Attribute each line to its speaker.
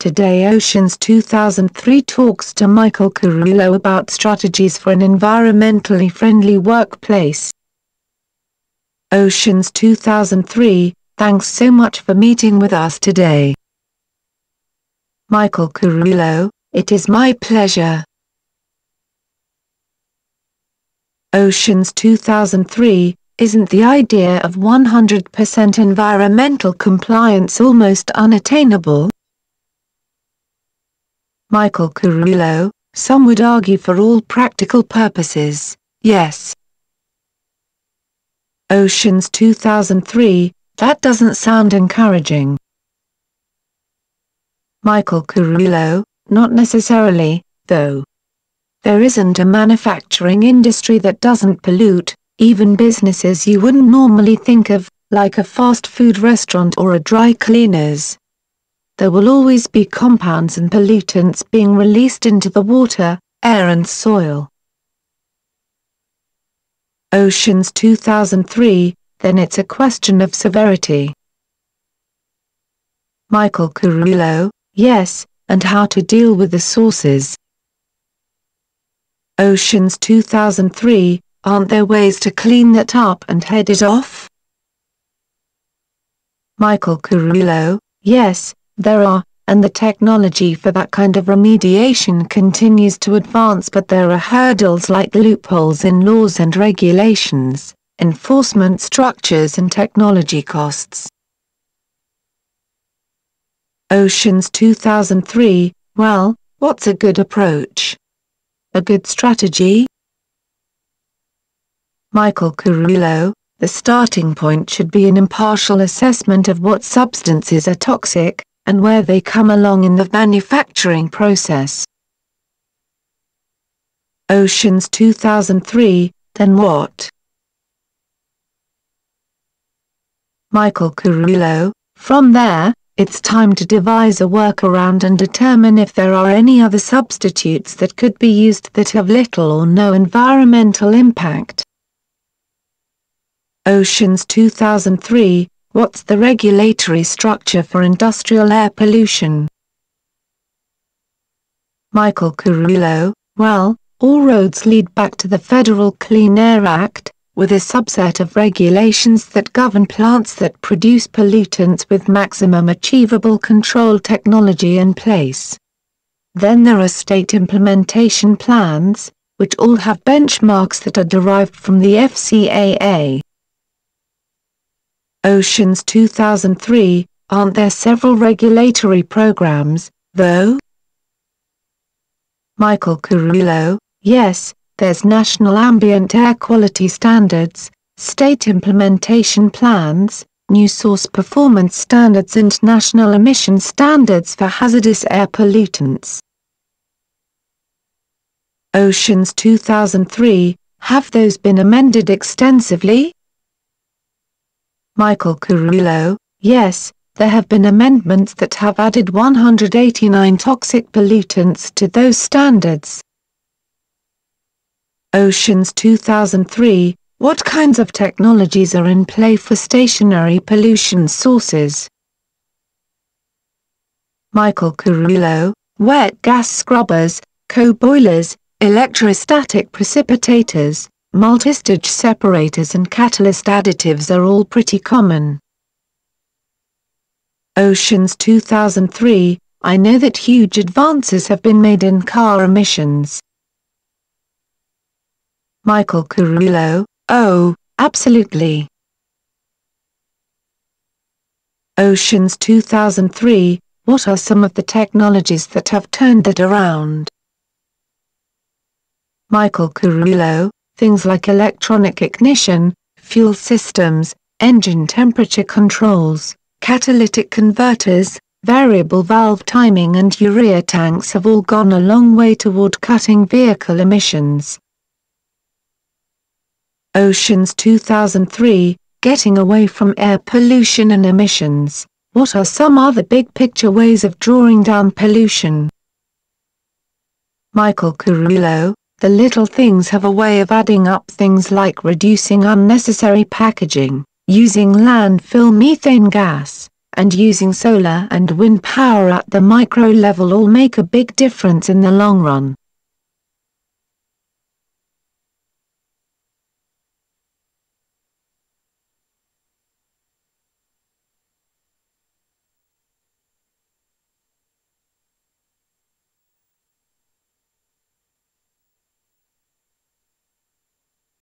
Speaker 1: Today Oceans 2003 talks to Michael Courouleau about strategies for an environmentally friendly workplace. Oceans 2003, thanks so much for meeting with us today. Michael Courouleau, it is my pleasure. Oceans 2003, isn't the idea of 100% environmental compliance almost unattainable? Michael Courouleau, some would argue for all practical purposes, yes. Oceans 2003, that doesn't sound encouraging. Michael Courouleau, not necessarily, though. There isn't a manufacturing industry that doesn't pollute, even businesses you wouldn't normally think of, like a fast food restaurant or a dry cleaners. There will always be compounds and pollutants being released into the water, air and soil. Oceans 2003, then it's a question of severity. Michael Courouleau, yes, and how to deal with the sources. Oceans 2003, aren't there ways to clean that up and head it off? Michael Courouleau, yes, there are, and the technology for that kind of remediation continues to advance, but there are hurdles like loopholes in laws and regulations, enforcement structures and technology costs. Oceans 2003, well, what's a good approach? A good strategy? Michael Courouleau, the starting point should be an impartial assessment of what substances are toxic, and where they come along in the manufacturing process. Oceans 2003, then what? Michael Courouleau, from there, it's time to devise a workaround and determine if there are any other substitutes that could be used that have little or no environmental impact. Oceans 2003, what's the regulatory structure for industrial air pollution? Michael Courouleau, well, all roads lead back to the Federal Clean Air Act, with a subset of regulations that govern plants that produce pollutants with maximum achievable control technology in place. Then there are state implementation plans, which all have benchmarks that are derived from the FCAA. Oceans 2003, aren't there several regulatory programs, though? Michael Courouleau, yes, there's national ambient air quality standards, state implementation plans, new source performance standards and national emission standards for hazardous air pollutants. Oceans 2003, have those been amended extensively? Michael Courouleau, yes, there have been amendments that have added 189 toxic pollutants to those standards. Oceans 2003, what kinds of technologies are in play for stationary pollution sources? Michael Courouleau, wet gas scrubbers, co-boilers, electrostatic precipitators, multistage separators and catalyst additives are all pretty common. Oceans 2003, I know that huge advances have been made in car emissions. Michael Courouleau, oh, absolutely. Oceans 2003, what are some of the technologies that have turned that around? Michael Courouleau, things like electronic ignition, fuel systems, engine temperature controls, catalytic converters, variable valve timing and urea tanks have all gone a long way toward cutting vehicle emissions. Oceans 2003, getting away from air pollution and emissions, what are some other big-picture ways of drawing down pollution? Michael Courouleau, the little things have a way of adding up, things like reducing unnecessary packaging, using landfill methane gas, and using solar and wind power at the micro level all make a big difference in the long run.